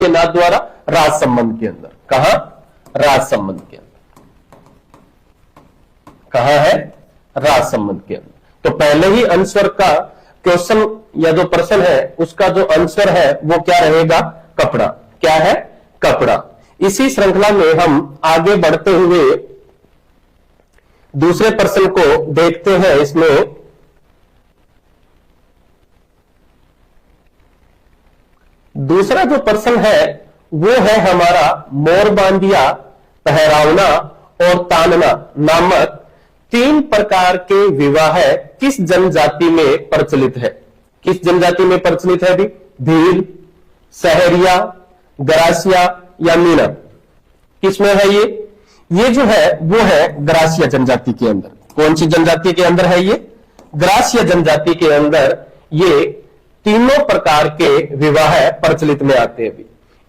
के नाथ द्वारा राज संबंध के अंदर। कहा? राज संबंध के अंदर। कहा है? राज संबंध के अंदर। तो पहले ही आंसर का क्वेश्चन या जो प्रश्न है उसका जो आंसर है वो क्या रहेगा? कपड़ा। क्या है? कपड़ा। इसी श्रृंखला में हम आगे बढ़ते हुए दूसरे प्रश्न को देखते हैं। इसमें दूसरा जो प्रश्न है वो है हमारा मोरबांदिया, पहरावना और तानना नामक 3 प्रकार के विवाह किस जनजाति में प्रचलित है? किस जनजाति में प्रचलित है? भील, सहरिया, ग्रासिया या मीना? किसमें है ये? ये जो है वो है ग्रासिया जनजाति के अंदर। कौन सी जनजाति के अंदर है ये? ग्रासिया जनजाति के अंदर ये तीनों प्रकार के विवाह प्रचलित में आते हैं।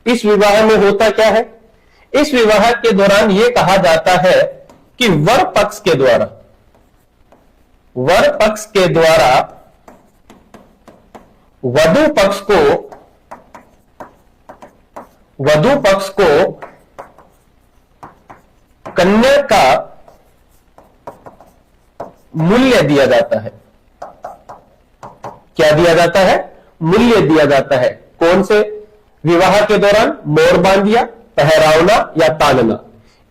इस विवाह में होता क्या है? इस विवाह के दौरान यह कहा जाता है कि वर पक्ष के द्वारा वधु पक्ष को कन्या का मूल्य दिया जाता है। क्या दिया जाता है? मूल्य दिया जाता है। कौन से विवाह के दौरान? मोरबांदिया, पहरावना या तानना।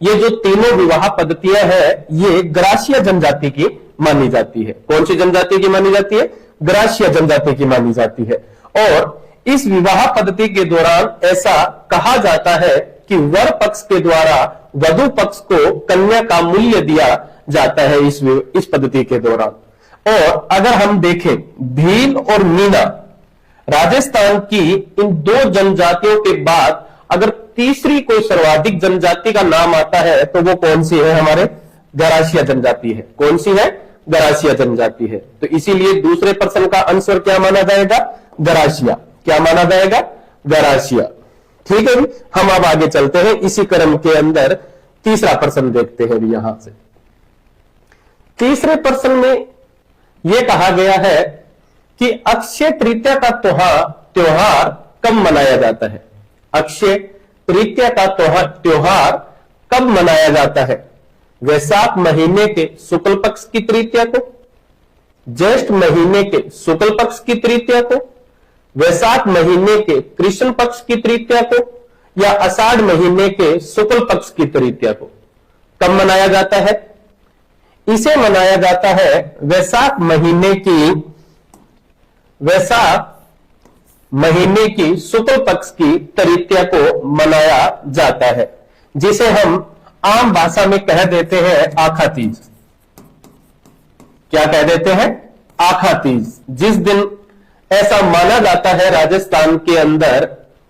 ये जो तीनों विवाह पद्धतियां हैं ये ग्रासिया जनजाति की मानी जाती है। कौन सी जनजाति की मानी जाती है? ग्रासिया जनजाति की मानी जाती है। और इस विवाह पद्धति के दौरान ऐसा कहा जाता है कि वर पक्ष के द्वारा वधु पक्ष को कन्या का मूल्य दिया जाता है इस पद्धति के दौरान। और अगर हम देखें भील और मीना, राजस्थान की इन 2 जनजातियों के बाद अगर तीसरी कोई सर्वाधिक जनजाति का नाम आता है तो वो कौन सी है? हमारे ग्रासिया जनजाति है। कौन सी है? ग्रासिया जनजाति है। तो इसीलिए दूसरे प्रश्न का आंसर क्या माना जाएगा? ग्रासिया। क्या माना जाएगा? ग्रासिया। ठीक है। हम अब आगे चलते हैं। इसी क्रम के अंदर तीसरा प्रश्न देखते हैं। यहां से तीसरे प्रश्न में यह कहा गया है कि अक्षय तृतीया का त्योहार कब मनाया जाता है? अक्षय तृतीया का त्योहार कब मनाया जाता है? वैशाख महीने के शुक्ल पक्ष की तृतीया को, ज्येष्ठ महीने के शुक्ल पक्ष की तृतीया को, वैशाख महीने के कृष्ण पक्ष की तृतीया को या आषाढ़ महीने के शुक्ल पक्ष की तृतीया को कब मनाया जाता है? इसे मनाया जाता है वैशाख महीने की शुक्ल पक्ष की तृतीया को मनाया जाता है, जिसे हम आम भाषा में कह देते हैं आखा तीज। क्या कह देते हैं? आखा तीज। जिस दिन ऐसा माना जाता है राजस्थान के अंदर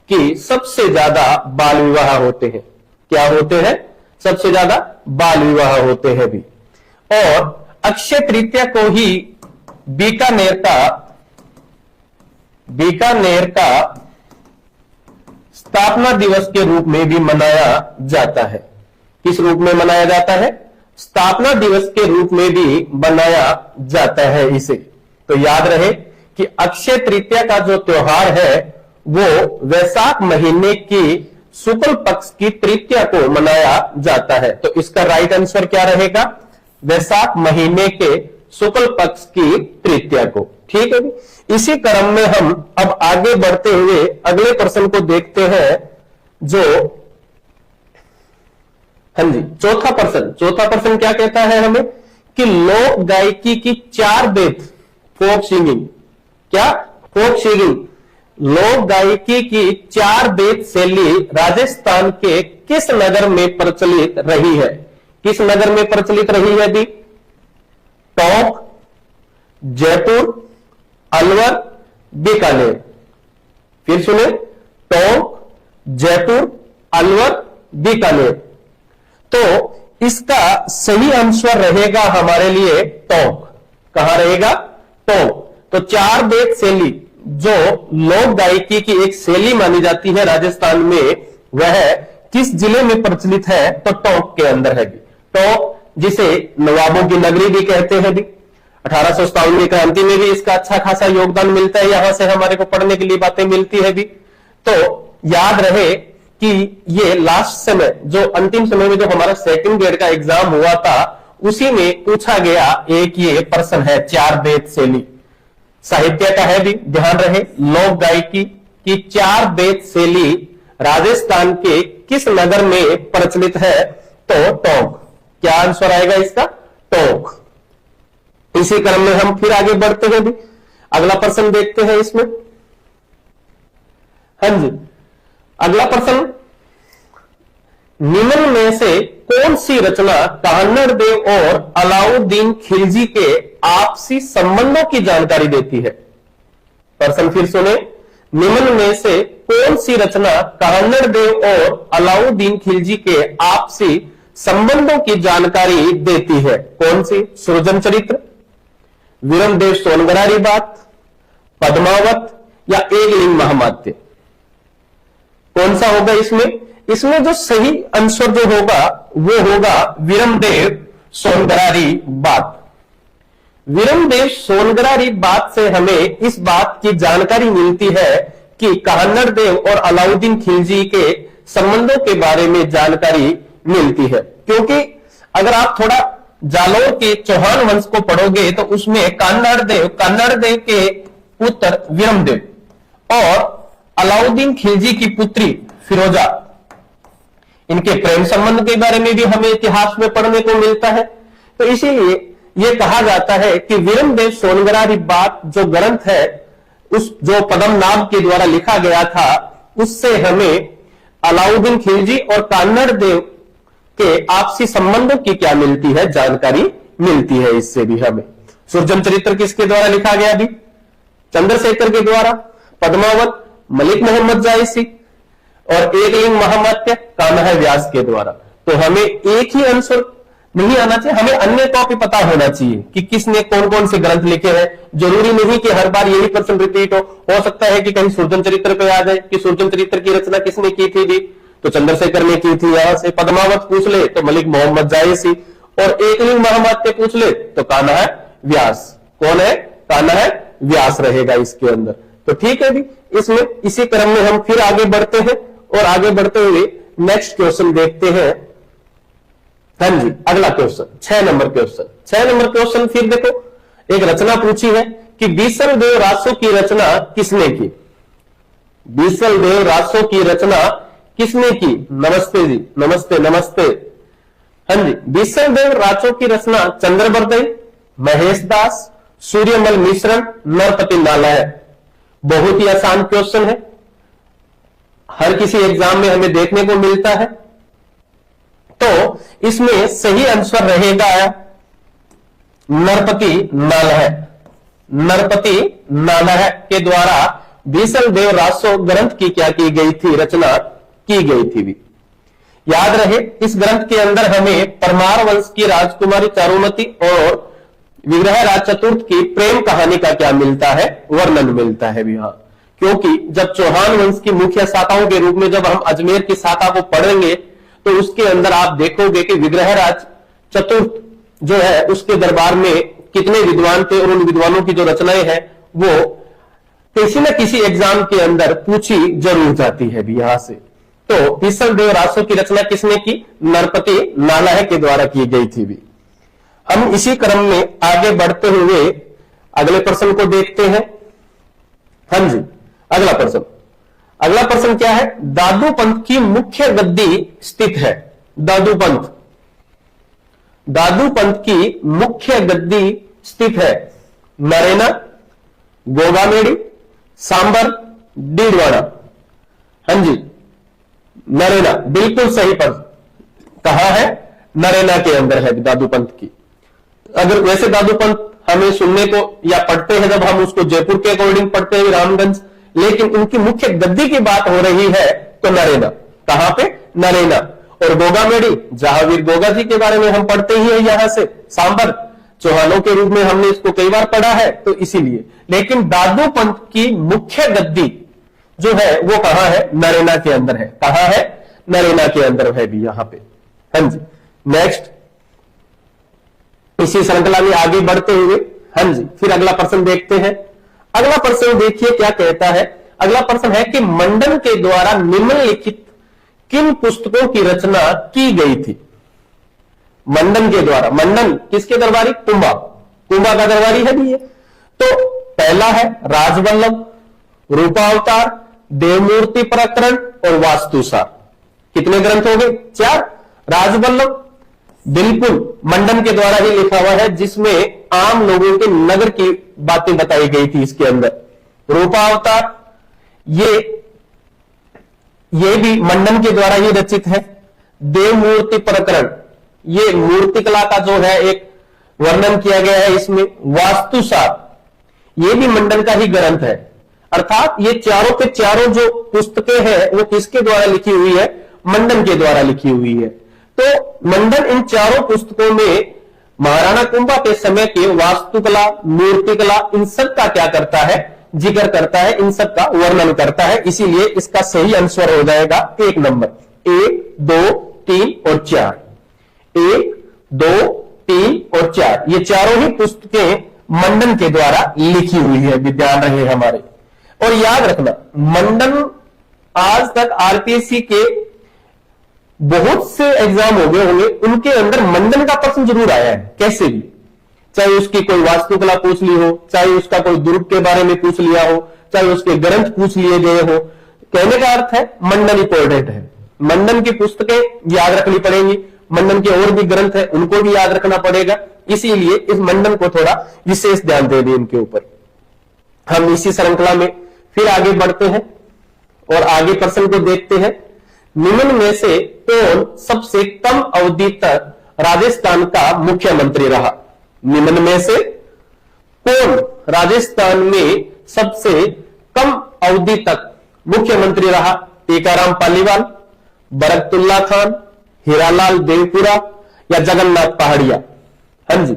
कि सबसे ज्यादा बाल विवाह होते हैं। क्या होते हैं? सबसे ज्यादा बाल विवाह होते हैं भी। और अक्षय तृतीया को ही बीकानेर का स्थापना दिवस के रूप में भी मनाया जाता है। किस रूप में मनाया जाता है? स्थापना दिवस के रूप में भी मनाया जाता है इसे। तो याद रहे कि अक्षय तृतीया का जो त्योहार है वो वैशाख महीने की शुक्ल पक्ष की तृतीया को मनाया जाता है। तो इसका राइट आंसर क्या रहेगा? वैशाख महीने के शुक्ल पक्ष की तृतीया को। ठीक है। इसी क्रम में हम अब आगे बढ़ते हुए अगले प्रश्न को देखते हैं, जो हाँ जी चौथा प्रश्न क्या कहता है हमें कि लोक गायकी की 4 बेद फोक सिंगिंग। क्या? फोक सिंगिंग। लोक गायकी की 4 बेद शैली राजस्थान के किस नगर में प्रचलित रही है? किस नगर में प्रचलित रही है भी? टोंक, जयपुर, अलवर, बीकानेर। फिर सुने, टोंक, जयपुर, अलवर, बीकानेर। तो इसका सही आंसर रहेगा हमारे लिए टोंक। कहां रहेगा? टोंक। तो 4 बेद शैली जो लोक गायकी की एक शैली मानी जाती है राजस्थान में, वह किस जिले में प्रचलित है? तो टोंक के अंदर है। टोंक जिसे नवाबों की नगरी भी कहते हैं भी। 1857 की क्रांति में भी इसका अच्छा खासा योगदान मिलता है। यहां से हमारे को पढ़ने के लिए बातें मिलती है भी। तो याद रहे कि ये लास्ट समय जो अंतिम समय में जो हमारा सेकंड ग्रेड का एग्जाम हुआ था उसी में पूछा गया एक ये प्रश्न है, चार बेत शैली साहित्य का है भी, ध्यान रहे। लोक गायकी की चार बेत शैली राजस्थान के किस नगर में प्रचलित है? तो टोंक। क्या आंसर आएगा इसका? टोंक। इसी क्रम में हम फिर आगे बढ़ते हैं भी, अगला प्रश्न देखते हैं इसमें। हाँ जी, अगला प्रश्न, निम्न में से कौन सी रचना कान्हड़ देव और अलाउद्दीन खिलजी के आपसी संबंधों की जानकारी देती है? प्रश्न फिर सुने, निम्न में से कौन सी रचना कान्हड़ देव और अलाउद्दीन खिलजी के आपसी संबंधों की जानकारी देती है? कौन सी? सृजन चरित्र, वीरमदेव सोनगरारी बात, पद्मावत या एकलिंग महामात्य? कौन सा होगा इसमें? इसमें जो सही आंसर जो होगा वो होगा वीरमदेव सोनगरारी बात। वीरमदेव सोनगरारी बात से हमें इस बात की जानकारी मिलती है कि कान्हड़ देव और अलाउद्दीन खिलजी के संबंधों के बारे में जानकारी मिलती है, क्योंकि अगर आप थोड़ा जालोर के चौहान वंश को पढ़ोगे तो उसमें कान्हड़ देव के पुत्र वीरमदेव और अलाउद्दीन खिलजी की पुत्री फिरोजा, इनके प्रेम संबंध के बारे में भी हमें इतिहास में पढ़ने को मिलता है। तो इसीलिए यह कहा जाता है कि वीरमदेव सोनगरारी बात जो ग्रंथ है, उस जो पद्मनाभ के द्वारा लिखा गया था, उससे हमें अलाउद्दीन खिलजी और कान्हड़ देव के आपसी संबंधों की क्या मिलती है? जानकारी मिलती है। इससे भी हमें सृजन चरित्र किसके द्वारा लिखा गया? भी चंद्रशेखर के द्वारा, पद्मावत मलिक मोहम्मद जायसी और एकलिंग महामात्य कान्हा व्यास के द्वारा। तो हमें एक ही आंसर नहीं आना चाहिए, हमें अन्य का भी पता होना चाहिए कि किसने कौन कौन से ग्रंथ लिखे हैं। जरूरी नहीं कि हर बार यही प्रश्न रिपीट हो सकता है कि कहीं सृजन चरित्र पे आ जाए कि सृजन चरित्र की रचना किसने की थी? भी तो चंद्रशेखर ने की थी। यहां से पद्मावत पूछ ले तो मलिक मोहम्मद जायसी, और एकलिंग महामात्य पूछ ले तो कान्हा व्यास। कौन है? कान्हा व्यास रहेगा इसके अंदर। तो ठीक है भी, इसमें इसी क्रम में हम फिर आगे बढ़ते हैं और आगे बढ़ते हुए नेक्स्ट क्वेश्चन देखते हैं। हाँ जी, अगला question 6 number question. 6 number question फिर देखो, एक रचना पूछी है कि बीसल देव रासो की रचना किसने की? बीसल देव रासो की रचना किसने की? नमस्ते जी, नमस्ते नमस्ते। हाँ जी, बीसल देव रासो की रचना चंद्रबरदई, महेश दास, सूर्यमल मिश्रण, नरपति नाला है। बहुत ही आसान क्वेश्चन है, हर किसी एग्जाम में हमें देखने को मिलता है। तो इसमें सही आंसर रहेगा नरपति नालह। नरपति नालह के द्वारा बीसल देव रासो ग्रंथ की क्या की गई थी? रचना की गई थी भी। याद रहे, इस ग्रंथ के अंदर हमें परमार वंश की राजकुमारी चारुमती और विग्रह राज चतुर्थ की प्रेम कहानी का क्या मिलता है? वर्णन मिलता है भी। हाँ, क्योंकि जब चौहान वंश की मुख्य शाखाओं के रूप में जब हम अजमेर की शाखा को पढ़ेंगे तो उसके अंदर आप देखोगे कि विग्रह राज चतुर्थ जो है उसके दरबार में कितने विद्वान थे, और उन विद्वानों की जो रचनाएं हैं वो किसी न किसी एग्जाम के अंदर पूछी जरूर जाती है भी यहां से। तो बीसल देव रासो की रचना किसने की? नरपति नालह के द्वारा की गई थी भी। हम इसी क्रम में आगे बढ़ते हुए अगले प्रश्न को देखते हैं। हाँ जी, अगला प्रश्न क्या है? दादू पंथ की मुख्य गद्दी स्थित है। दादू पंथ की मुख्य गद्दी स्थित है नरेना, गोगामेड़ी, सांबर, डीडवाड़ा। हाँ जी, नरेना बिल्कुल सही पर कहा है, नरेना के अंदर है दादू पंथ की। अगर वैसे दादू पंथ हमें सुनने को या पढ़ते हैं जब हम उसको जयपुर के अकॉर्डिंग पढ़ते हैं रामगंज, लेकिन उनकी मुख्य गद्दी की बात हो रही है तो नरेना। कहां पे? नरेना। और गोगामेड़ी, जहावीर गोगा जी के बारे में हम पढ़ते ही है यहां से। सांबर चौहानों के रूप में हमने इसको कई बार पढ़ा है तो इसीलिए। लेकिन दादू पंथ की मुख्य गद्दी जो है वो कहां है? नरेना के अंदर है। कहां है? नरेना के अंदर है भी यहां पे। हाँ जी, नेक्स्ट इसी श्रृंखला में आगे बढ़ते हुए हाँ जी फिर अगला प्रश्न देखते हैं। अगला प्रश्न देखिए क्या कहता है, अगला प्रश्न है कि मंडन के द्वारा निम्नलिखित किन पुस्तकों की रचना की गई थी? मंडन के द्वारा, मंडन किसके दरबारी? कुंभा, कुंभा का दरबारी है भी ये। तो पहला है राजवल्लभ, रूपावतार, देवमूर्ति प्रकरण और वास्तुसार। कितने ग्रंथ हो गए? 4। राजवल्लभ बिल्कुल मंडन के द्वारा ही लिखा हुआ है, जिसमें आम लोगों के नगर की बातें बताई गई थी इसके अंदर। रूपावतार ये भी मंडन के द्वारा ही रचित है। देवमूर्ति प्रकरण, ये मूर्तिकला का जो है एक वर्णन किया गया है इसमें। वास्तुसार ये भी मंडन का ही ग्रंथ है। अर्थात ये चारों के चारों जो पुस्तकें हैं वो किसके द्वारा लिखी हुई है? मंडन के द्वारा लिखी हुई है। तो मंडन इन चारों पुस्तकों में महाराणा कुंभा के समय के वास्तुकला, मूर्तिकला, इन सब का क्या करता है? जिक्र करता है, इन सब का वर्णन करता है। इसीलिए इसका सही आंसर हो जाएगा 1 नंबर। 1, 2, 3 और 4। 1, 2, 3 और 4 ये चारों ही पुस्तकें मंडन के द्वारा लिखी हुई है। ध्यान रहे हमारे। और याद रखना, मंडन आज तक आरपीएससी के बहुत से एग्जाम हो गए होंगे, उनके अंदर मंडन का प्रश्न जरूर आया है कैसे भी। चाहे उसकी कोई वास्तुकला पूछ ली हो, चाहे उसका कोई दुर्ग के बारे में पूछ लिया हो, चाहे उसके ग्रंथ पूछ लिए गए हो। कहने का अर्थ है मंडन इंपॉर्टेंट है। मंडन की पुस्तकें याद रखनी पड़ेंगी, मंडन के और भी ग्रंथ है उनको भी याद रखना पड़ेगा। इसीलिए इस मंडन को थोड़ा विशेष ध्यान दे दें इनके ऊपर। हम इसी श्रृंखला में फिर आगे बढ़ते हैं और आगे प्रश्न को देखते हैं। निम्न में से कौन सबसे कम अवधि तक राजस्थान का मुख्यमंत्री रहा? निम्न में से कौन राजस्थान में सबसे कम अवधि तक मुख्यमंत्री रहा? टीकाराम पालीवाल, बरकतुल्ला खान, हीरालाल देवपुरा या जगन्नाथ पहाड़िया? हाँ जी,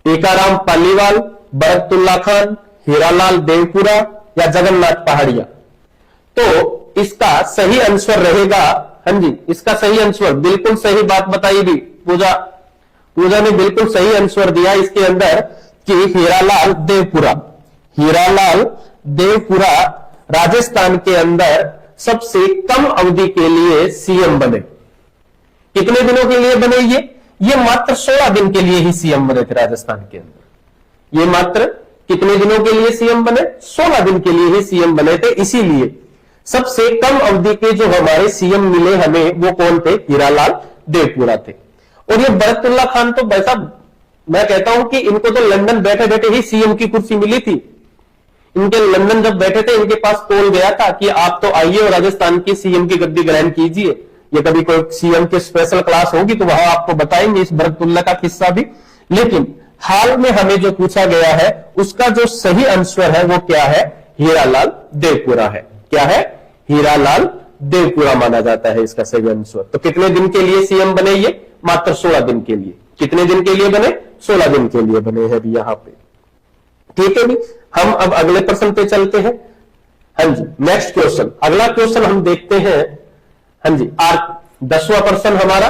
टीकाराम पालीवाल, बरकतुल्ला खान, हीरालाल देवपुरा या जगन्नाथ पहाड़िया? तो इसका सही आंसर रहेगा, हाँ जी, इसका सही आंसर, बिल्कुल सही बात बताई भी पूजा ने बिल्कुल सही आंसर दिया इसके अंदर कि हीरालाल देवपुरा। हीरालाल देवपुरा राजस्थान के अंदर सबसे कम अवधि के लिए सीएम बने। कितने दिनों के लिए बने ये मात्र 16 दिन के लिए ही सीएम बने थे राजस्थान के अंदर। ये मात्र कितने दिनों के लिए सीएम बने? 16 दिन के लिए ही सीएम बने थे। इसीलिए सबसे कम अवधि के जो हमारे सीएम मिले हमें वो कौन थे? हीरालाल देवपुरा थे। और ये बरकतुल्ला खान तो वैसा, मैं कहता हूं कि इनको तो लंदन बैठे बैठे ही सीएम की कुर्सी मिली थी। इनके लंदन जब बैठे थे इनके पास कॉल गया था कि आप तो आइए और राजस्थान की सीएम की गद्दी ग्रहण कीजिए। ये कभी कोई सीएम की स्पेशल क्लास होगी तो वहां आपको बताएंगे इस बरकतुल्ला का किस्सा भी। लेकिन हाल में हमें जो पूछा गया है उसका जो सही आंसर है वो क्या है? हीरालाल देवपुरा है। क्या है? हीरालाल देवपुरा माना जाता है इसका सही आंसर। तो कितने दिन के लिए सीएम बने? ये मात्र 16 दिन के लिए। कितने दिन के लिए बने? 16 दिन के लिए बने हैं भी यहां पे। ठीक है भी, हम अब अगले प्रश्न पे चलते हैं। हाँ जी, नेक्स्ट क्वेश्चन, अगला क्वेश्चन हम देखते हैं। हाँ जी, 10वां प्रश्न हमारा।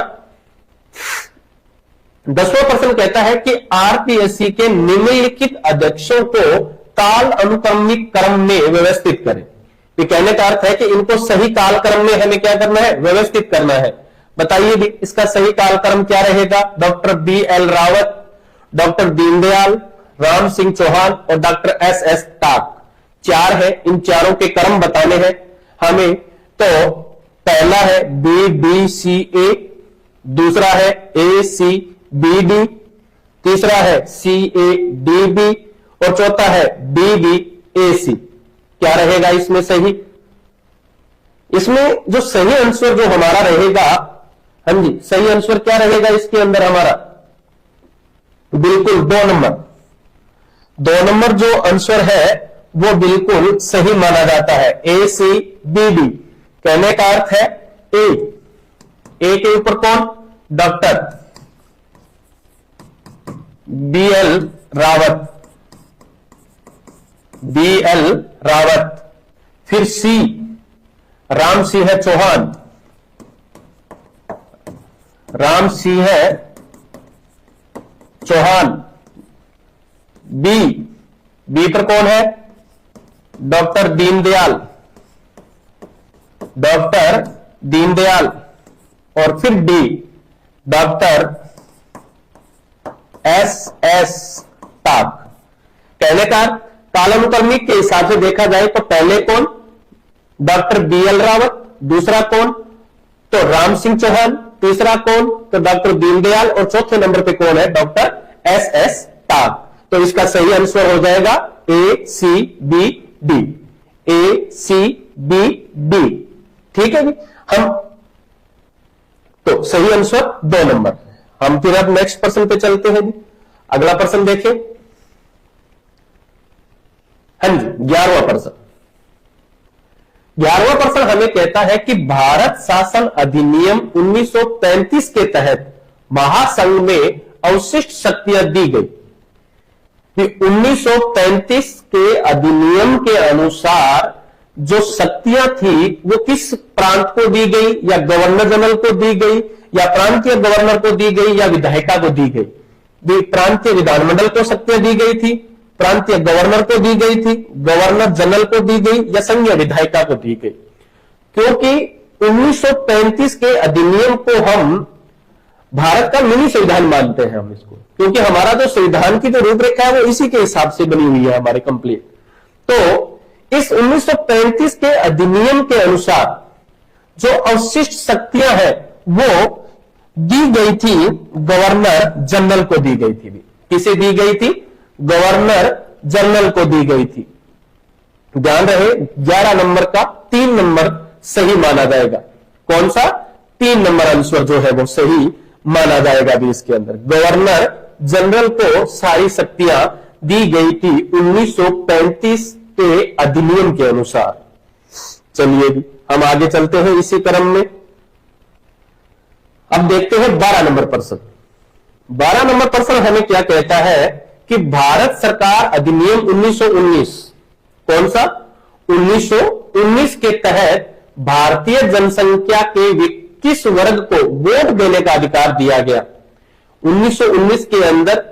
10वां प्रश्न कहता है कि आरपीएससी के निम्नलिखित अध्यक्षों को काल अनुक्रमिक क्रम में व्यवस्थित करें। ये कहने का अर्थ है कि इनको सही काल क्रम में हमें क्या करना है? व्यवस्थित करना है। बताइए भी इसका सही कालक्रम क्या रहेगा? Doctor BL Rawat, doctor Deendayal, Ram Singh Chauhan और डॉक्टर SS टाक। 4 है, इन चारों के क्रम बताने हैं हमें। तो पहला है BDCA, दूसरा है ACBD, तीसरा है CADB और चौथा है DBAC। क्या रहेगा इसमें सही? इसमें जो सही आंसर जो हमारा रहेगा, हाँ जी, सही आंसर क्या रहेगा इसके अंदर हमारा? बिल्कुल 2 नंबर। 2 नंबर जो आंसर है वो बिल्कुल सही माना जाता है, ACBD। कहने का अर्थ है ए के ऊपर कौन? Doctor BL Rawat, BL Rawat. फिर C राम सिंह चौहान, राम सिंह चौहान। बी पर कौन है? डॉक्टर दीनदयाल, डॉक्टर दीनदयाल, और फिर डी डॉक्टर एस टाक। कहने का कालानुक्रमिक के हिसाब से देखा जाए तो पहले कौन, डॉक्टर BL रावत, दूसरा कौन तो राम सिंह चौहान, तीसरा कौन तो डॉक्टर दीनदयाल, और चौथे नंबर पे कौन है, डॉक्टर SS टाक। तो इसका सही आंसर हो जाएगा ACBD, ACBD। ठीक है जी। हम तो सही आंसर 2 नंबर। हम फिर अब नेक्स्ट प्रश्न पे चलते हैं जी। अगला प्रश्न देखें। हाँ जी, 11वां प्रश्न। 11वां प्रश्न हमें कहता है कि भारत शासन अधिनियम 1935 के तहत महासंघ में अवशिष्ट शक्तियां दी गई। 1935 के अधिनियम के अनुसार जो शक्तियां थी वो किस प्रांत को दी गई, या गवर्नर जनरल को दी गई, या प्रांतीय गवर्नर को दी गई, या विधायिका को दी गई। प्रांतीय विधानमंडल को शक्तियां दी गई थी, प्रांतीय गवर्नर को दी गई थी, गवर्नर जनरल को दी गई, या संघीय विधायिका को दी गई। क्योंकि 1935 के अधिनियम को हम भारत का मिनी संविधान मानते हैं हम इसको, क्योंकि हमारा जो संविधान की जो रूपरेखा है वो इसी के हिसाब से बनी हुई है हमारे कंप्लीट। तो इस 1935 के अधिनियम के अनुसार जो अवशिष्ट शक्तियां हैं वो दी गई थी गवर्नर जनरल को दी गई थी। किसे दी गई थी, गवर्नर जनरल को दी गई थी। ध्यान रहे 11 नंबर का 3 नंबर सही माना जाएगा। कौन सा, 3 नंबर आंसर जो है वो सही माना जाएगा भी इसके अंदर। गवर्नर जनरल को सारी शक्तियां दी गई थी 1935 के अधिनियम के अनुसार। चलिए भी हम आगे चलते हैं इसी क्रम में। अब देखते हैं 12 नंबर प्रश्न। 12 नंबर प्रश्न हमें क्या कहता है कि भारत सरकार अधिनियम 1919, कौन सा, 1919 के तहत भारतीय जनसंख्या के किस वर्ग को वोट देने का अधिकार दिया गया। 1919 के अंदर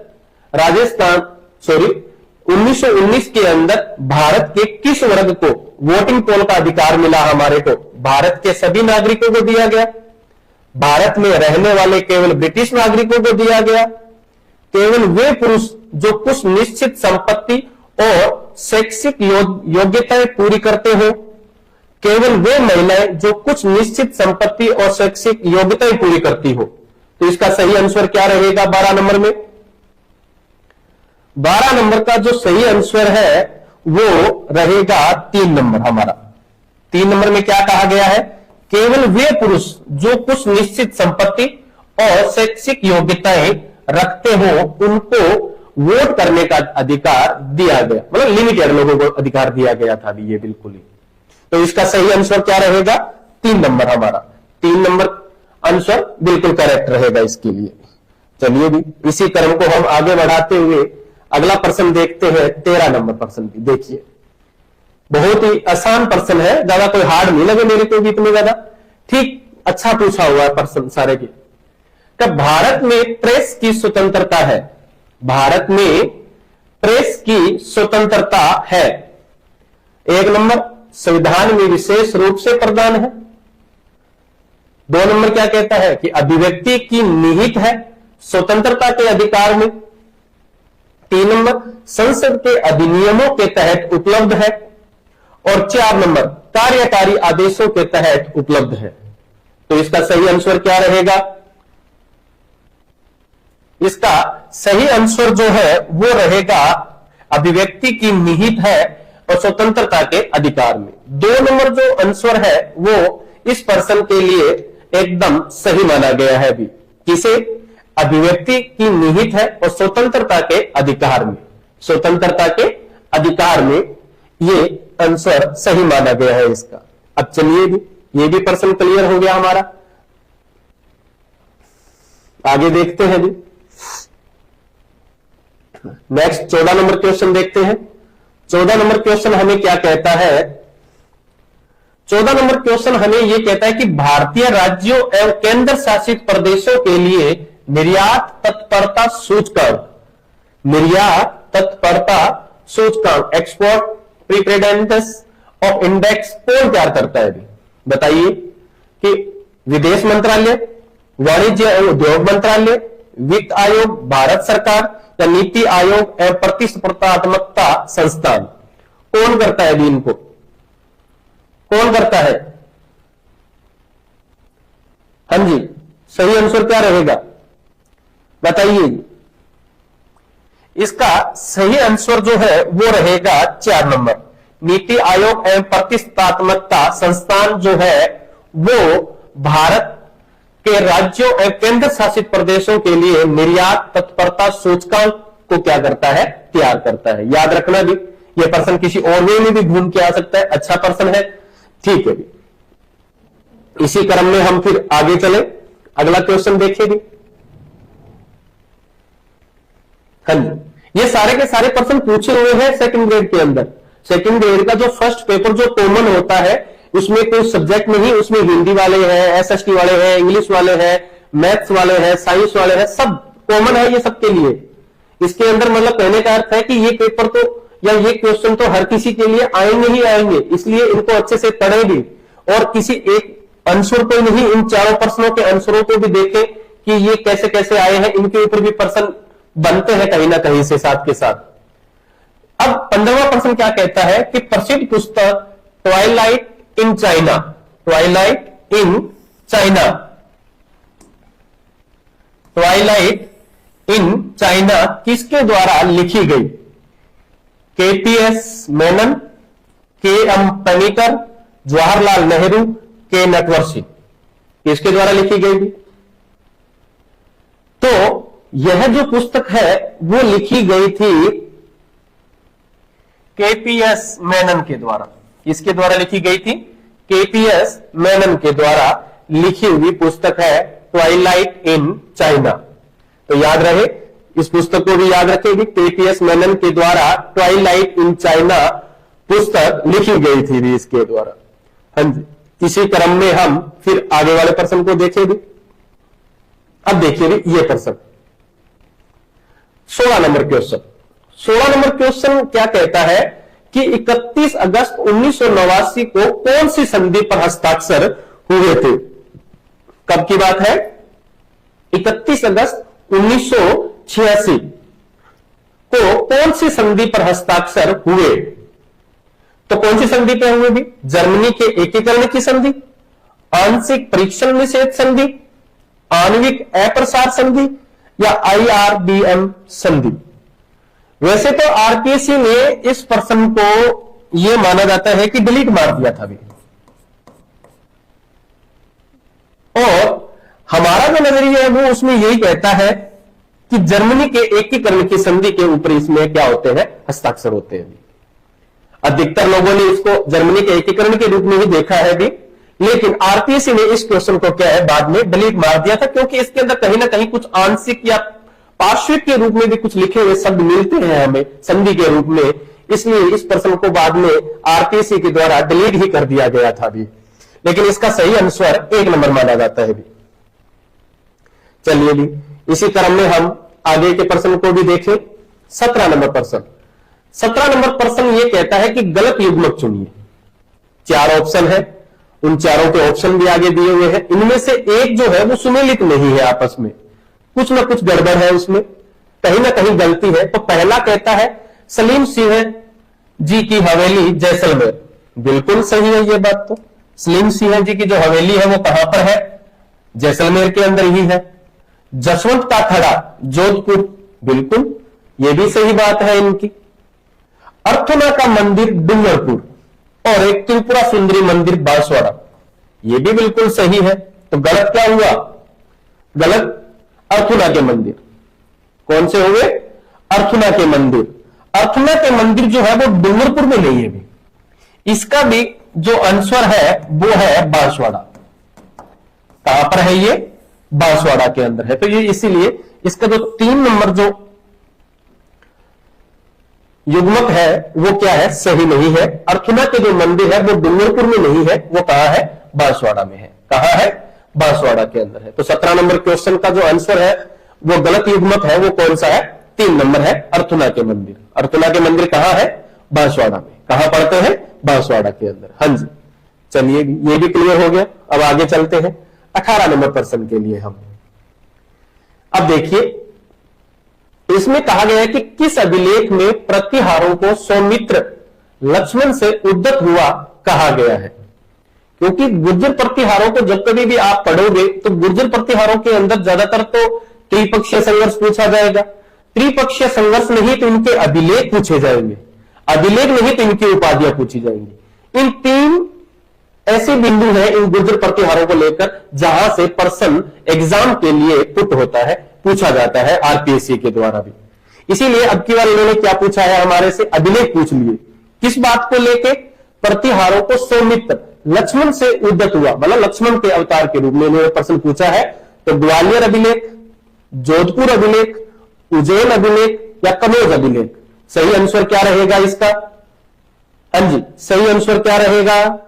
1919 के अंदर भारत के किस वर्ग को वोटिंग पोल का अधिकार मिला हमारे को, भारत के सभी नागरिकों को दिया गया, भारत में रहने वाले केवल ब्रिटिश नागरिकों को दिया गया, केवल वे पुरुष जो कुछ निश्चित संपत्ति और शैक्षिक योग्यताएं पूरी करते हो, केवल वे महिलाएं जो कुछ निश्चित संपत्ति और शैक्षिक योग्यताएं पूरी करती हो। तो इसका सही आंसर क्या रहेगा 12 नंबर में। 12 नंबर का जो सही आंसर है वो रहेगा 3 नंबर हमारा। 3 नंबर में क्या कहा गया है, केवल वे पुरुष जो कुछ निश्चित संपत्ति और शैक्षिक योग्यताएं रखते हो उनको वोट करने का अधिकार दिया गया, मतलब लिमिटेड लोगों को अधिकार दिया गया था ये बिल्कुल ही। तो इसका सही आंसर क्या रहेगा, 3 नंबर हमारा। 3 नंबर आंसर बिल्कुल करेक्ट रहेगा इसके लिए। चलिए भी इसी क्रम को हम आगे बढ़ाते हुए अगला प्रश्न देखते हैं। 13 नंबर प्रश्न भी देखिए, बहुत ही आसान प्रश्न है, ज्यादा कोई हार्ड नहीं लगे मेरे को भी इतने ज्यादा, ठीक अच्छा पूछा हुआ है प्रश्न सारे के। तब भारत में प्रेस की स्वतंत्रता है, भारत में प्रेस की स्वतंत्रता है। 1 नंबर संविधान में विशेष रूप से प्रदान है। 2 नंबर क्या कहता है कि अभिव्यक्ति की निहित है स्वतंत्रता के अधिकार में। 3 नंबर संसद के अधिनियमों के तहत उपलब्ध है। और 4 नंबर कार्यकारी आदेशों के तहत उपलब्ध है। तो इसका सही आंसर क्या रहेगा, इसका सही आंसर जो है वो रहेगा अभिव्यक्ति की निहित है और स्वतंत्रता के अधिकार में। 2 नंबर जो आंसर है वो इस प्रश्न के लिए एकदम सही माना गया है भी। किसे, अभिव्यक्ति की निहित है और स्वतंत्रता के अधिकार में, स्वतंत्रता के अधिकार में ये आंसर सही माना गया है इसका। अब चलिए भी ये भी प्रश्न क्लियर हो गया हमारा। आगे देखते हैं जी, नेक्स्ट 14 नंबर क्वेश्चन देखते हैं। 14 नंबर क्वेश्चन हमें क्या कहता है, 14 नंबर क्वेश्चन हमें यह कहता है कि भारतीय राज्यों एवं केंद्र शासित प्रदेशों के लिए निर्यात तत्परता सूचकांक, निर्यात तत्परता सूचकांक, एक्सपोर्ट प्रिपेरेंस ऑफ इंडेक्स कौन तैयार करता है? बताइए कि विदेश मंत्रालय, वाणिज्य एवं उद्योग मंत्रालय, वित्त आयोग, भारत सरकार या नीति आयोग एवं प्रतिस्पर्धात्मकता संस्थान? कौन करता है इनको? कौन करता है? हाँ जी, सही आंसर क्या रहेगा बताइए। इसका सही आंसर जो है वो रहेगा 4 नंबर। नीति आयोग एवं प्रतिस्पर्धात्मकता संस्थान जो है वो भारत के राज्यों एवं केंद्र शासित प्रदेशों के लिए निर्यात तत्परता सूचकांक को क्या करता है? तैयार करता है। याद रखना भी, ये प्रश्न किसी और वे में भी घूम के आ सकता है। अच्छा प्रश्न है, ठीक है। इसी क्रम में हम फिर आगे चले, अगला क्वेश्चन देखिए भी। हाँ जी, ये सारे के सारे प्रश्न पूछे हुए हैं सेकंड ग्रेड के अंदर। सेकंड ग्रेड का जो फर्स्ट पेपर जो कॉमन होता है उसमें कोई सब्जेक्ट नहीं, उसमें हिंदी वाले हैं, एसएसटी वाले हैं, इंग्लिश वाले हैं, मैथ्स वाले हैं, साइंस वाले हैं, सब कॉमन है ये सबके लिए। इसके अंदर मतलब कहने का अर्थ है कि ये पेपर तो या ये क्वेश्चन तो हर किसी के लिए आएंगे ही आएंगे, इसलिए इनको अच्छे से पढ़ें भी और किसी एक आंसर को नहीं, इन चारों प्रश्नों के आंसरों को भी देखें कि ये कैसे कैसे आए हैं, इनके ऊपर भी प्रश्न बनते हैं कहीं ना कहीं से साथ के साथ। अब 15वां प्रश्न क्या कहता है कि प्रसिद्ध पुस्तक twilight in China, twilight in China, twilight in China किसके द्वारा लिखी गई? KPS Menon, K M. Panikkar, Jawaharlal Nehru, K Natwar, किसके द्वारा लिखी गई थी? तो यह जो पुस्तक है वो लिखी गई थी केपीएस मेनन के द्वारा। किसके द्वारा लिखी गई थी? केपीएस मेनन के द्वारा लिखी हुई पुस्तक है ट्वाइलाइट इन चाइना। तो याद रहे, इस पुस्तक को भी याद रखेगी। केपीएस मेनन के द्वारा ट्वाइलाइट इन चाइना पुस्तक लिखी गई थी भी इसके द्वारा। हाँ जी, इसी क्रम में हम फिर आगे वाले प्रश्न को देखेंगे। अब देखिए ये प्रश्न 16 नंबर क्वेश्चन। 16 नंबर क्वेश्चन क्या कहता है कि 31 अगस्त 1989 को कौन सी संधि पर हस्ताक्षर हुए थे? कब की बात है? 31 अगस्त 1986 को कौन सी संधि पर हस्ताक्षर हुए? तो कौन सी संधि पे हुए भी? जर्मनी के एकीकरण की संधि, आंशिक परीक्षण निषेध संधि, आणविक अप्रसार संधि या IRBM संधि? वैसे तो आरपीएससी ने इस प्रश्न को यह माना जाता है कि डिलीट मार दिया था भी, और हमारा जो नजरिया है वो उसमें यही कहता है कि जर्मनी के एकीकरण की संधि के ऊपर इसमें क्या होते हैं? हस्ताक्षर होते हैं। अधिकतर लोगों ने इसको जर्मनी के एकीकरण के रूप में ही देखा है भी, लेकिन आरपीएससी ने इस क्वेश्चन को क्या है बाद में डिलीट मार दिया था, क्योंकि इसके अंदर कहीं ना कहीं कुछ आंशिक या पार्श्विक के रूप में भी कुछ लिखे हुए शब्द मिलते हैं हमें संधि के रूप में, इसलिए इस प्रश्न को बाद में आरपीएससी के द्वारा डिलीट ही कर दिया गया था भी। लेकिन इसका सही आंसर 1 नंबर माना जाता है भी। चलिए भी इसी क्रम में हम आगे के प्रश्न को भी देखें। 17 नंबर प्रश्न। 17 नंबर प्रश्न यह कहता है कि गलत युग्मक चुनिए। 4 ऑप्शन है, उन चारों के ऑप्शन भी आगे दिए हुए हैं। इनमें से एक जो है वो सुमेलित नहीं है, आपस में कुछ ना कुछ गड़बड़ है, उसमें कहीं ना कहीं गलती है। तो पहला कहता है सलीम सिंह जी की हवेली जैसलमेर। बिल्कुल सही है ये बात। तो सलीम सिंह जी की जो हवेली है वो कहां पर है? जैसलमेर के अंदर ही है। जसवंत का थड़ा जोधपुर, बिल्कुल ये भी सही बात है इनकी। अर्थना का मंदिर डूंगरपुर, और एक त्रिपुरा सुंदरी मंदिर बांसवाड़ा, ये भी बिल्कुल सही है। तो गलत क्या हुआ? गलत अर्थुना के मंदिर। कौन से हुए? अर्थुना के मंदिर। अर्थुना के मंदिर जो है वो डूंगरपुर में नहीं है भी। इसका भी जो आंसर है वो है बांसवाड़ा। कहां पर है ये? बांसवाड़ा के अंदर है। तो ये इसीलिए इसका जो 3 नंबर जो युग्मक है वो क्या है? सही नहीं है। अर्थुना के जो मंदिर है वो डूंगरपुर में नहीं है, वो कहां है? बांसवाड़ा में है। कहां है? बांसवाड़ा के अंदर है। तो 17 नंबर क्वेश्चन का जो आंसर है वो गलत युग्मक है, वो कौन सा है? 3 नंबर है, अर्थुना के मंदिर। अर्थुना के मंदिर कहां है? बांसवाड़ा में। कहां पढ़ते हैं? बांसवाड़ा के अंदर। हाँ जी, चलिए ये भी क्लियर हो गया। अब आगे चलते हैं 18 नंबर प्रश्न के लिए हम। अब देखिए, इसमें कहा गया है कि किस अभिलेख में प्रतिहारों को सौमित्र लक्ष्मण से उद्यत हुआ कहा गया है? क्योंकि गुर्जर प्रतिहारों को जब कभी भी आप पढ़ोगे तो गुर्जर प्रतिहारों के अंदर ज्यादातर तो त्रिपक्षीय संघर्ष पूछा जाएगा। त्रिपक्षीय संघर्ष नहीं तो इनके अभिलेख पूछे जाएंगे, अभिलेख नहीं तो इनकी उपाधियां पूछी जाएंगी। इन तीन ऐसे बिंदु हैं इन गुर्जर प्रतिहारों को लेकर जहां से प्रश्न एग्जाम के लिए पुट होता है, पूछा जाता है आरपीएससी के द्वारा भी। इसीलिए अब की बार इन्होंने क्या पूछा है हमारे से? अभिलेख पूछ लिए। किस बात को लेके? प्रतिहारों को सौमित्र लक्ष्मण से उद्यत हुआ, मतलब लक्ष्मण के अवतार के रूप में इन्होंने प्रश्न पूछा है। तो ग्वालियर अभिलेख, जोधपुर अभिलेख, उज्जैन अभिलेख या कनौज अभिलेख? सही आंसर क्या रहेगा इसका? हाँ जी, सही आंसर क्या रहेगा?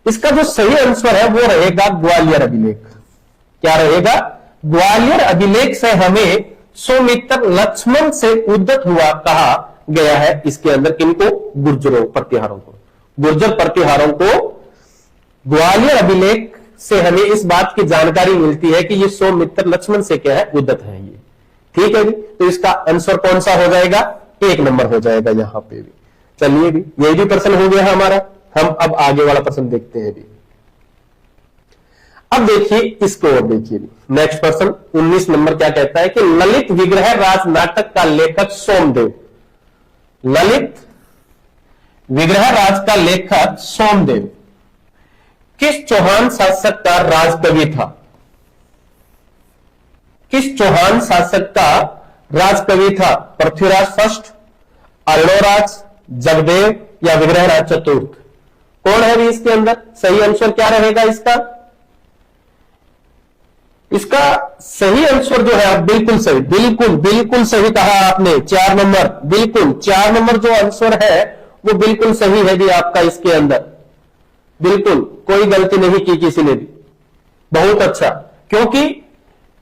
इसका जो सही आंसर है वो रहेगा ग्वालियर अभिलेख। क्या रहेगा? ग्वालियर अभिलेख से हमें सौमित्र लक्ष्मण से उद्यत हुआ कहा गया है। इसके अंदर किनको? गुर्जरों प्रतिहारों को। गुर्जर प्रतिहारों को ग्वालियर अभिलेख से हमें इस बात की जानकारी मिलती है कि ये सौमित्र लक्ष्मण से क्या है? उद्यत है ये। ठीक है जी, तो इसका आंसर कौन सा हो जाएगा? 1 नंबर हो जाएगा यहां पे भी। चलिए भी, ये भी प्रश्न हो गया हमारा। हम अब आगे वाला प्रश्न देखते हैं भी। अब देखिए इसको और देखिए, नेक्स्ट प्रश्न 19 नंबर क्या कहता है कि ललित विग्रह राज नाटक का लेखक सोमदेव, ललित विग्रह राज का लेखक सोमदेव किस चौहान शासक का राजकवि था? किस चौहान शासक का राजकवि था? पृथ्वीराज फर्स्ट, अर्णोराज, जगदेव या विग्रहराज चतुर्थ? कौन है भी इसके अंदर? सही आंसर क्या रहेगा इसका? इसका सही आंसर जो है, आप बिल्कुल सही, बिल्कुल बिल्कुल सही कहा आपने। 4 नंबर, बिल्कुल 4 नंबर जो आंसर है वो बिल्कुल सही है भी आपका इसके अंदर। बिल्कुल कोई गलती नहीं की किसी ने भी। बहुत अच्छा, क्योंकि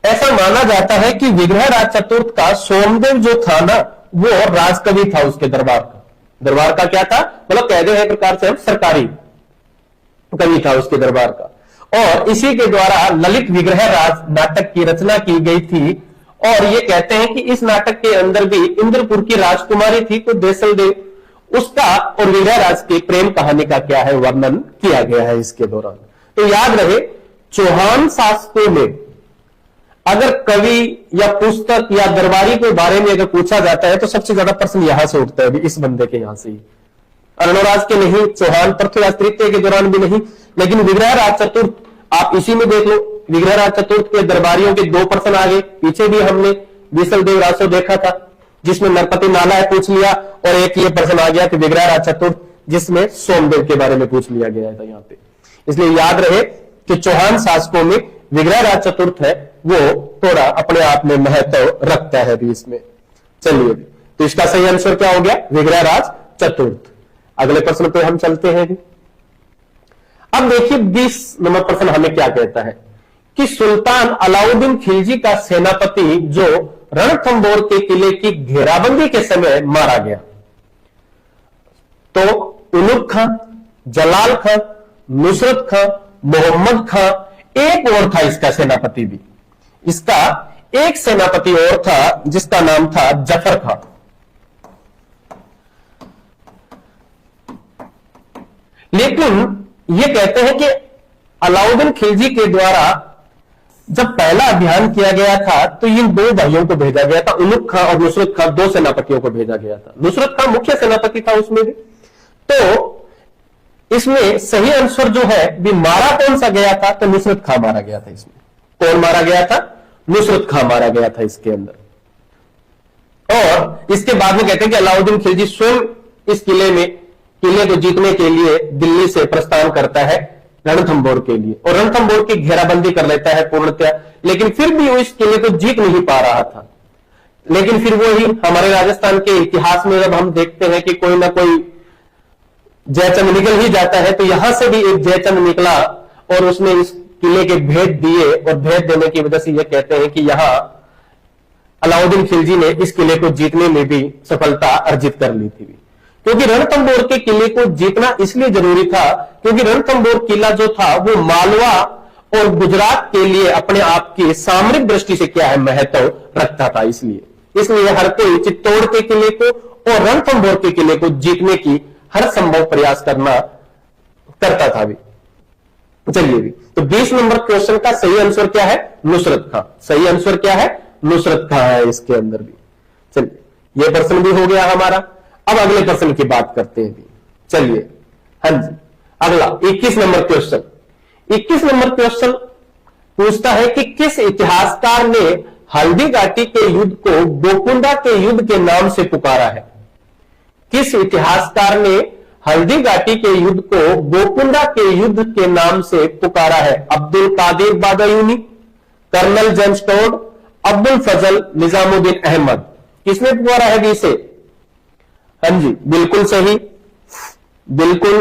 ऐसा माना जाता है कि विग्रहराज चतुर्थ का सोमदेव जो था ना वो राजकवि था उसके दरबार का। दरबार का क्या था? मतलब कह दो एक प्रकार से हम सरकारी कवि था उसके दरबार का। और इसी के द्वारा ललित विग्रह राज नाटक की रचना की गई थी। और ये कहते हैं कि इस नाटक के अंदर भी इंद्रपुर की राजकुमारी थी तो देसल देव, उसका और विग्रह राज की प्रेम कहानी का क्या है? वर्णन किया गया है इसके दौरान। तो याद रहे, चौहान शासकों में अगर कवि या पुस्तक या दरबारी के बारे में अगर पूछा जाता है तो सबसे ज्यादा प्रश्न यहां से उठता है, इस बंदे के यहां से ही। अर्णोराज के नहीं, चौहान पृथ्वीराज तृतीय के दौरान भी नहीं, लेकिन विग्रहराज चतुर्थ आप इसी में देख लो। विग्रहराज चतुर्थ के दरबारियों के 2 प्रश्न आगे, पीछे भी हमने विसल देव रासो देखा था जिसमें नरपति नाला है पूछ लिया, और एक ये प्रश्न आ गया कि विग्रहराज चतुर्थ जिसमें सोमदेव के बारे में पूछ लिया गया था यहाँ पे। इसलिए याद रहे कि चौहान शासकों में विग्रहराज चतुर्थ है वो थोड़ा अपने आप में महत्व रखता है भी इसमें। चलिए, तो इसका सही आंसर क्या हो गया? विग्रहराज चतुर्थ। अगले प्रश्न पे हम चलते हैं भी। अब देखिए 20 नंबर प्रश्न हमें क्या कहता है कि सुल्तान अलाउद्दीन खिलजी का सेनापति जो रणथंबोर के किले की घेराबंदी के समय मारा गया, तो उलुग खां, जलाल खां, नुसरत खां, मोहम्मद खां, एक और था इसका सेनापति भी। इसका एक सेनापति और था जिसका नाम था जफर खां। लेकिन ये कहते हैं कि अलाउद्दीन खिलजी के द्वारा जब पहला अभियान किया गया था तो इन 2 भाइयों को भेजा गया था, उलुग खां और नुसरत खां, 2 सेनापतियों को भेजा गया था। नुसरत खां मुख्य सेनापति था उसमें भी। तो इसमें सही आंसर जो है भी मारा कौन सा गया था? तो नुसरत खां मारा गया था इसमें। कौन मारा गया था? नुसरत खां मारा गया था इसके अंदर। और इसके बाद में कहते हैं कि अलाउद्दीन खिलजी स्वयं इस किले को जीतने के लिए दिल्ली से प्रस्थान करता है रणथंबोर के लिए, और रणथंबोर की घेराबंदी कर लेता है पूर्णतया, लेकिन फिर भी वो इस किले को जीत नहीं पा रहा था। लेकिन फिर वो ही हमारे राजस्थान के इतिहास में जब हम देखते हैं कि कोई ना कोई जयचंद निकल ही जाता है, तो यहां से भी एक जयचंद निकला और उसने इस किले के भेद दिए, और भेद देने की वजह से यह कहते हैं कि यहां अलाउद्दीन खिलजी ने इस किले को जीतने में भी सफलता अर्जित कर ली थी। क्योंकि रणथंभौर के किले को जीतना इसलिए जरूरी था क्योंकि रणथंभौर किला जो था वो मालवा और गुजरात के लिए अपने आप की सामरिक दृष्टि से क्या है महत्व रखता था। इसलिए हर कोई चित्तौड़ के किले को और रणथंभौर के किले को जीतने की हर संभव प्रयास करता था भी। चलिए भी, तो 20 नंबर क्वेश्चन का सही आंसर क्या है? नुसरत खां। सही आंसर क्या है? नुसरत खां है इसके अंदर भी। चलिए, यह प्रश्न भी हो गया हमारा। अब अगले प्रश्न की बात करते हैं भी। चलिए, हाँ जी, अगला 21 नंबर क्वेश्चन। 21 नंबर क्वेश्चन पूछता है कि किस इतिहासकार ने हल्दी घाटी के युद्ध को गोकुंडा के युद्ध के नाम से पुकारा है? किस इतिहासकार ने हल्दी घाटी के युद्ध को गोकुंडा के युद्ध के नाम से पुकारा है? Abdul Qadir Badayuni, colonel James Tod, Abdul Fazal, Nizamuddin Ahmad. किसने पुकारा है भी इसे? हाँ जी, बिल्कुल सही, बिल्कुल,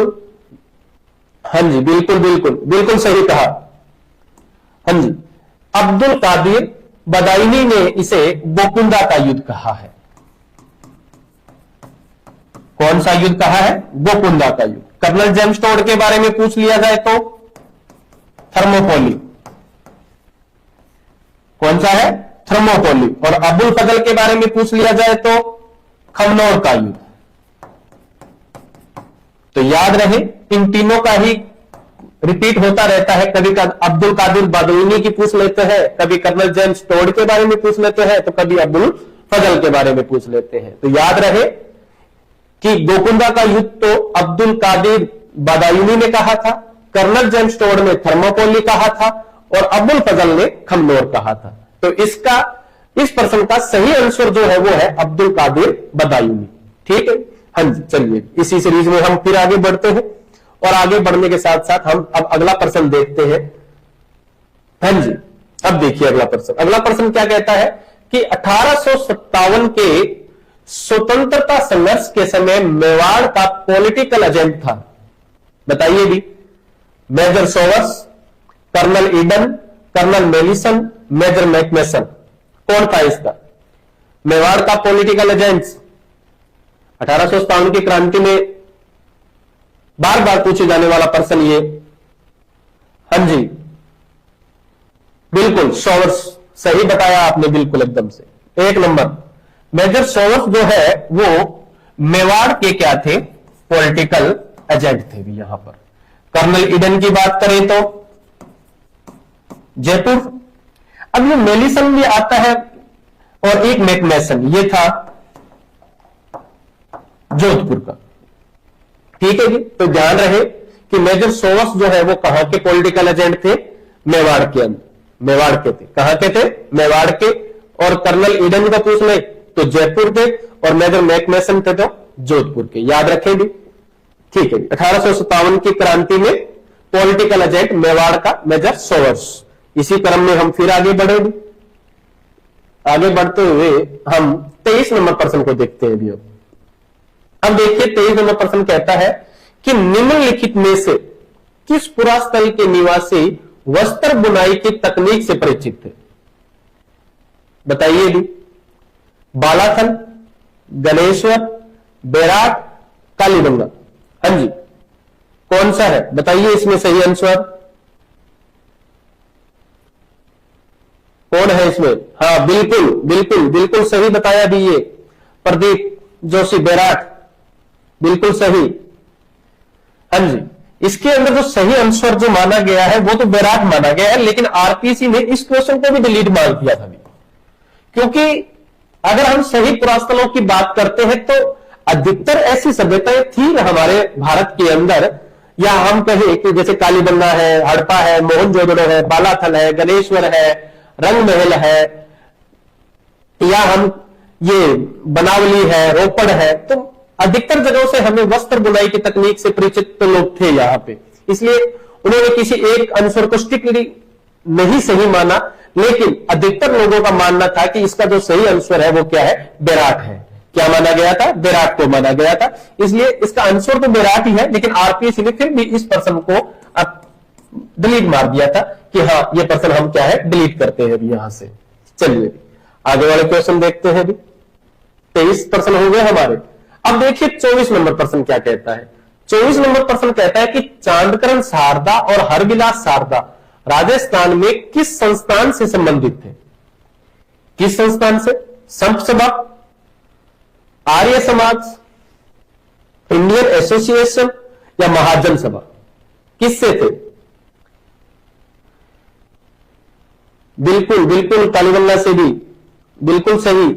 हाँ जी, बिल्कुल सही कहा। हाँ जी, अब्दुल कादिर बदायूनी ने इसे गोकुंडा का युद्ध कहा है। कौन सा युद्ध कहा है? गोकुंडा का युद्ध। कर्नल जेम्स टोड के बारे में पूछ लिया जाए तो थर्मोपोली। कौन सा है? थर्मोपोली। और अब्दुल फजल के बारे में पूछ लिया जाए तो खमनौर का युद्ध। तो याद रहे, इन तीनों का ही रिपीट होता रहता है। कभी अब्दुल कादिर बदायूनी की पूछ लेते हैं, कभी कर्नल जेम्स टोड के बारे में पूछ लेते हैं, तो कभी अब्दुल फजल के बारे में पूछ लेते हैं। तो याद रहे कि गोकुंडा का युद्ध तो अब्दुल कादिर बदायूनी ने कहा था, कर्नल जेम्स टोड ने थर्मोपोली कहा था और अब्दुल फजल ने खमनौर कहा था। तो इस प्रश्न का सही आंसर जो है वो है अब्दुल कादिर बदायूनी। ठीक है, हाँ जी। चलिए, इसी सीरीज में हम फिर आगे बढ़ते हैं और आगे बढ़ने के साथ साथ हम अब अगला प्रश्न देखते हैं। हाँ जी, अब देखिए अगला प्रश्न। अगला प्रश्न क्या कहता है कि 1857 के स्वतंत्रता संघर्ष के समय मेवाड़ का पॉलिटिकल एजेंट था। बताइए भी, major Sowers, colonel Eden, colonel Malleson, major McMahon, कौन था इसका मेवाड़ का पॉलिटिकल एजेंट? 1857 की क्रांति में बार बार पूछे जाने वाला प्रश्न ये। हाँ जी, बिल्कुल सोवर्स, सही बताया आपने, बिल्कुल एकदम से। 1 नंबर, मेजर सोवर्स जो है वो मेवाड़ के क्या थे? पॉलिटिकल एजेंट थे भी यहां पर। कर्नल ईडन की बात करें तो जयपुर। अब ये मेलिसन भी आता है और एक मैकमेसन, ये था जोधपुर का। ठीक है जी, तो ध्यान रहे कि मेजर सोवर्स जो है वो कहां के पॉलिटिकल एजेंट थे? मेवाड़ के अंदर, मेवाड़ के थे। कहां के थे? मेवाड़ के। और कर्नल ईडन का पूछ ले तो जयपुर के, और मेजर मैकमेसन थे तो जोधपुर के। याद रखें भी, ठीक है। 1857 की क्रांति में पॉलिटिकल एजेंट मेवाड़ का मेजर सोवर्स। इसी क्रम में हम फिर आगे बढ़ेंगे। आगे बढ़ते हुए हम 23 नंबर प्रश्न को देखते हैं भी। अब देखिए 23 नंबर प्रश्न कहता है कि निम्नलिखित में से किस पुरास्थल के निवासी वस्त्र बुनाई की तकनीक से परिचित थे? बताइए भी, बालाथल, गणेश्वर, बेराट, कालीबंगा। हाँ जी, कौन सा है? बताइए इसमें सही आंसर कौन है इसमें? हाँ, बिल्कुल सही बताया भी ये प्रदीप जोशी, बेराट, बिल्कुल सही। हाँ जी, इसके अंदर जो सही आंसर जो माना गया है वो तो बेराट माना गया है, लेकिन आरपीसी ने इस क्वेश्चन को भी डिलीट मार दिया था भी। क्योंकि अगर हम सही पुरास्थलों की बात करते हैं तो अधिकतर ऐसी सभ्यताएं थी हमारे भारत के अंदर, या हम कहें कि जैसे कालीबंगा है, हड़प्पा है, मोहनजोदड़ो है, बालाथल है, गणेश्वर है, रंग महल है, या हम ये बनावली है, रोपड़ है। तो अधिकतर जगहों से हमें वस्त्र बुनाई की तकनीक से परिचित तो लोग थे यहां पे, इसलिए उन्होंने किसी एक आंसर को स्ट्रिक्टली नहीं सही माना, लेकिन अधिकतर लोगों का मानना था कि इसका जो सही आंसर है वो क्या है? बेराट है। क्या माना गया था? बेराट को माना गया था, इसलिए इसका आंसर तो बेराट ही है। लेकिन आरपीएससी ने फिर भी इस प्रश्न को डिलीट मार दिया था कि हाँ, ये प्रश्न हम क्या है? डिलीट करते हैं अभी यहां से। चलिए आगे वाले क्वेश्चन देखते हैं। 23 प्रश्न हो गए हमारे। अब देखिए 24 नंबर प्रश्न क्या कहता है। 24 नंबर प्रश्न कहता है कि चांदकरण शारदा और हरविलास शारदा राजस्थान में किस संस्थान से संबंधित थे? किस संस्थान से? संत सभा, आर्य समाज, इंडियन एसोसिएशन या महाजन सभा, किससे थे? बिल्कुल बिल्कुल कालीबल्ला से भी, बिल्कुल सही।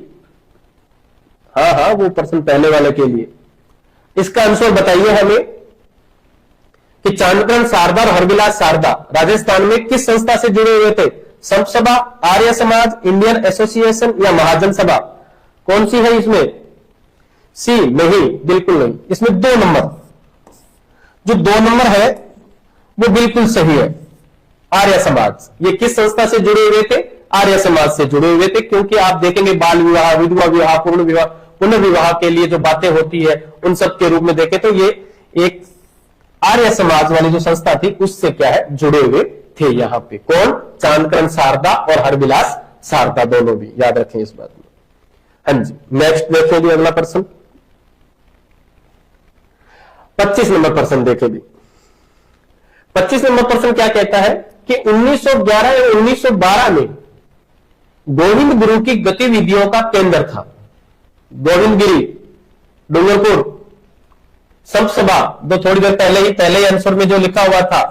हाँ, वो प्रश्न पहले वाले के लिए। इसका आंसर बताइए हमें कि चांदकरण शारदा और हरविलास शारदा राजस्थान में किस संस्था से जुड़े हुए थे? संत सभा, आर्य समाज, इंडियन एसोसिएशन या महाजन सभा? कौन सी है इसमें? सी नहीं, बिल्कुल नहीं। इसमें 2 नंबर, जो 2 नंबर है वो बिल्कुल सही है, आर्य समाज। ये किस संस्था से जुड़े हुए थे? आर्य समाज से जुड़े हुए थे, क्योंकि आप देखेंगे बाल विवाह, विधवा विवाह, पूर्ण विवाह, पुनर्विवाह के लिए जो बातें होती है उन सब के रूप में देखें तो ये एक आर्य समाज वाली जो संस्था थी उससे क्या है, जुड़े हुए थे। यहां पे कौन? चांदकरण शारदा और हरविलास शारदा, दोनों भी याद रखें इस बात में। हाँ जी, नेक्स्ट देखिए अगला प्रश्न 25 नंबर प्रश्न देखे भी। 25 नंबर प्रश्न क्या कहता है कि 1911 या 1912 में गोविंद गुरु की गतिविधियों का केंद्र था। गोविंदगिरी, डूंगरपुर, संत सभा, जो थोड़ी देर पहले ही आंसर में जो लिखा हुआ था,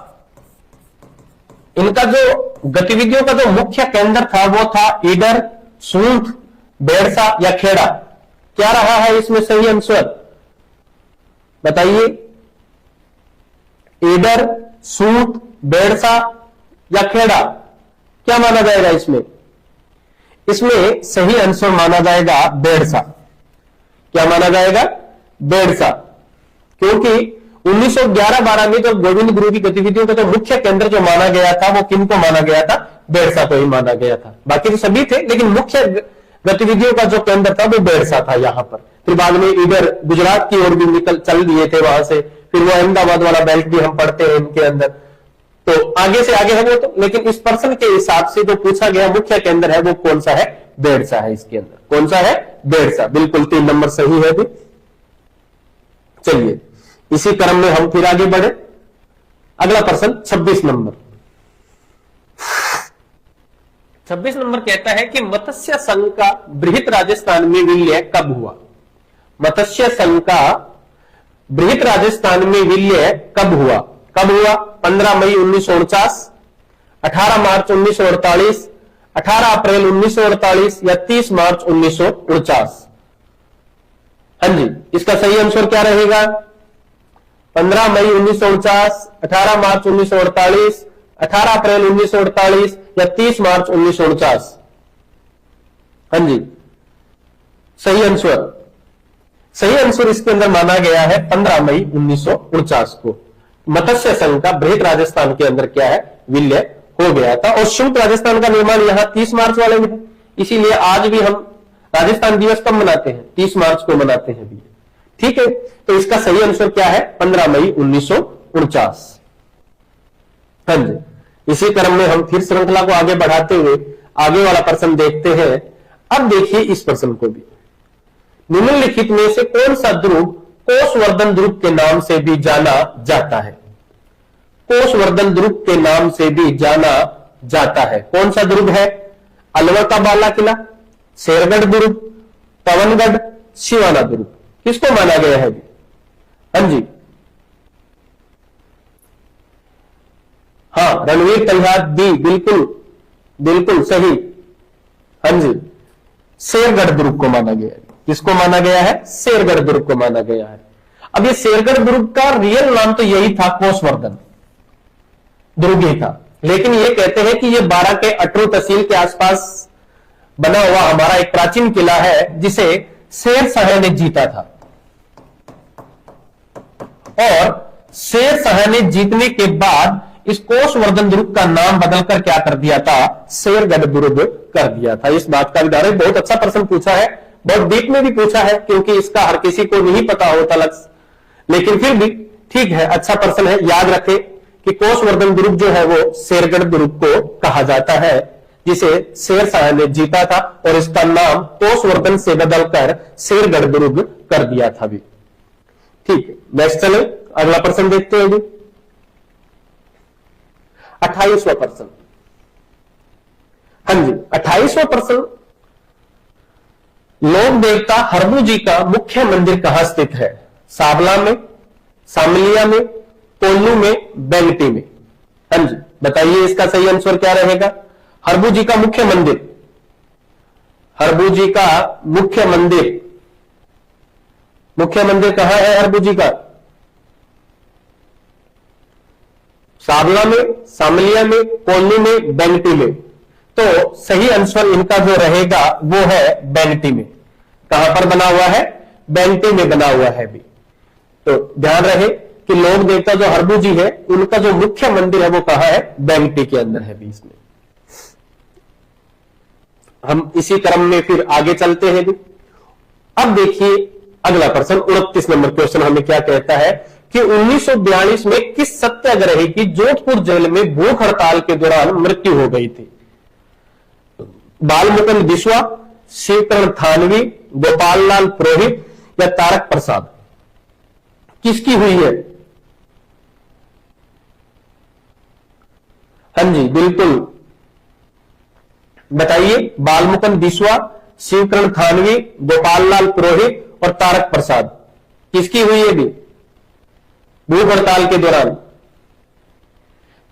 इनका जो गतिविधियों का जो मुख्य केंद्र था वो था ईडर, सूंठ, बेड़सा या खेड़ा। क्या रहा है इसमें सही आंसर बताइए? ईडर, सूंठ, बेड़सा या खेड़ा, क्या माना जाएगा इसमें? इसमें सही आंसर माना जाएगा बेड़सा। क्या माना जाएगा? बेड़सा, क्योंकि 1911-12 में जब गोविंद गुरु की गतिविधियों का जो मुख्य केंद्र जो माना गया था वो किनको माना गया था? बेड़सा को ही माना गया था। बाकी तो सभी थे, लेकिन मुख्य गतिविधियों का जो केंद्र था वो बेड़सा था यहां पर। फिर बाद में इधर गुजरात की ओर भी चल दिए थे वहां से, फिर वो अहमदाबाद वाला बेल्ट भी हम पढ़ते हैं इनके अंदर, तो आगे से आगे है वो तो। लेकिन इस प्रश्न के हिसाब से जो पूछा गया मुख्य केंद्र है वो कौन सा है? बेड़सा है इसके अंदर। कौन सा है? बेड़सा, बिल्कुल 3 नंबर सही है भी। चलिए इसी क्रम में हम फिर आगे बढ़े। अगला प्रश्न 26 नंबर। 26 नंबर कहता है कि मत्स्य संघ का बृहत राजस्थान में विलय कब हुआ? मत्स्य संघ का बृहत राजस्थान में विलय कब हुआ? कब हुआ? 15 मई 1949, 18 मार्च 1948, 18 अप्रैल 1948 या 30 मार्च 1949? हाँ जी, इसका सही आंसर क्या रहेगा? 15 मई 1949, 18 मार्च 1948, 18 अप्रैल 1948 या 30 मार्च 1949? हाँ जी, सही आंसर, सही आंसर इसके अंदर माना गया है 15 मई 1949 को मत्स्य संघ का बृहत राजस्थान के अंदर क्या है? विलय हो गया था। और संयुक्त राजस्थान का निर्माण यहां 30 मार्च वाले में है, इसीलिए आज भी हम राजस्थान दिवस कब मनाते हैं? 30 मार्च को मनाते हैं भी। ठीक है, तो इसका सही आंसर क्या है? 15 मई 1949। हाँ जी, इसी क्रम में हम फिर श्रृंखला को आगे बढ़ाते हुए आगे वाला प्रश्न देखते हैं। अब देखिए इस प्रश्न को भी, निम्नलिखित में से कौन सा ध्रुव कोषवर्धन ध्रुव के नाम से भी जाना जाता है? कोषवर्धन ध्रुव के नाम से भी जाना जाता है। कौन सा ध्रुव है? अलवर का बाला किला, शेरगढ़ ध्रुव, पवनगढ़, शिवाना ध्रुव? किसको माना गया है? हाँ जी, हाँ, रणवीर तलहार दी, बिल्कुल बिल्कुल सही। हाँ जी, शेरगढ़ ध्रुव को माना गया है। किसको माना गया है? शेरगढ़ ध्रुव को माना गया है। अब ये शेरगढ़ ध्रुव का रियल नाम तो यही था, कोषवर्धन ध्रुव ही था, लेकिन ये कहते हैं कि ये 12 के अटरू तहसील के आसपास बना हुआ हमारा एक प्राचीन किला है जिसे शेर शाह ने जीता था। और शेर शाह ने जीतने के बाद इस कोषवर्धन ध्रुव का नाम बदलकर क्या कर दिया था? शेरगढ़ ध्रुव कर दिया था। इस बात का भी बहुत अच्छा प्रश्न पूछा है, बहुत डीप में भी पूछा है, क्योंकि इसका हर किसी को नहीं पता होता लक्ष्य, लेकिन फिर भी ठीक है, अच्छा प्रश्न है। याद रखें कि कोषवर्धन ध्रुव जो है वो शेरगढ़ ध्रुव को कहा जाता है, जिसे शेरशाह ने जीता था और इसका नाम तोषवर्धन से बदलकर शेरगढ़ दुर्ग कर दिया था भी। ठीक है, नेक्स्ट चले, अगला प्रश्न देखते हैं जी। 28वां प्रश्न। हाँ जी, 28वां प्रश्न, लोक देवता हरबू जी का मुख्य मंदिर कहां स्थित है? साबला में, सामलिया में, कोल्लू में, बेंगटी में। हाँ जी, बताइए इसका सही आंसर क्या रहेगा? हरबू जी का मुख्य मंदिर, हरबू जी का मुख्य मंदिर, मुख्य मंदिर कहां है हरबू जी का? साबला में, सामलिया में, कोल्लू में, बेंगटी में। तो सही आंसर इनका जो रहेगा वो है बेंगटी में। कहां पर बना हुआ है? बेंगटी में बना हुआ है भी। तो ध्यान रहे कि लोक देवता जो हरबू जी है उनका जो मुख्य मंदिर है वो कहां है? बेंगटी के अंदर है बीच में। हम इसी क्रम में फिर आगे चलते हैं भी। अब देखिए अगला प्रश्न, 29 नंबर क्वेश्चन हमें क्या कहता है कि 1942 में किस सत्याग्रही की जोधपुर जेल में भूख हड़ताल के दौरान मृत्यु हो गई थी? बालमुकुंद बिश्वा, शिवकरण थानवी, गोपाल लाल पुरोहित या तारक प्रसाद? किसकी हुई है? हाँ जी बिल्कुल, बताइए। बालमुकुंद बिश्वा, शिवकरण थानवी, गोपाल लाल पुरोहित और तारक प्रसाद, किसकी हुई है भी भूख हड़ताल के दौरान?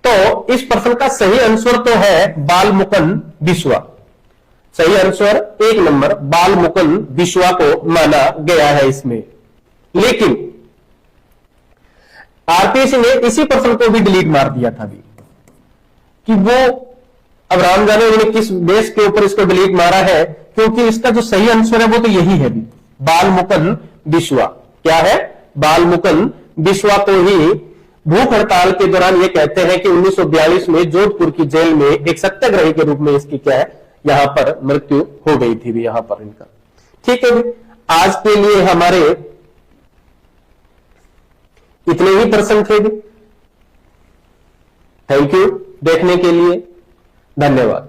तो इस प्रश्न का सही आंसर तो है बालमुकुंद बिश्वा। सही आंसर 1 नंबर बालमुकुंद बिश्वा को माना गया है इसमें। लेकिन आरपीएससी ने इसी प्रश्न को भी डिलीट मार दिया था भी कि वो, अब राम जाने उन्होंने किस बेस के ऊपर इसको डिलीट मारा है, क्योंकि इसका जो सही आंसर है वो तो यही है भी, बालमुकुंद बिश्वा। क्या है? बालमुकुंद बिश्वा को ही भूख हड़ताल के दौरान ये कहते हैं कि 1942 में जोधपुर की जेल में एक सत्याग्रही के रूप में इसकी क्या है, यहां पर मृत्यु हो गई थी भी यहां पर इनका। ठीक है भी, आज के लिए हमारे इतने ही प्रश्न थे भी। थैंक यू देखने के लिए, धन्यवाद।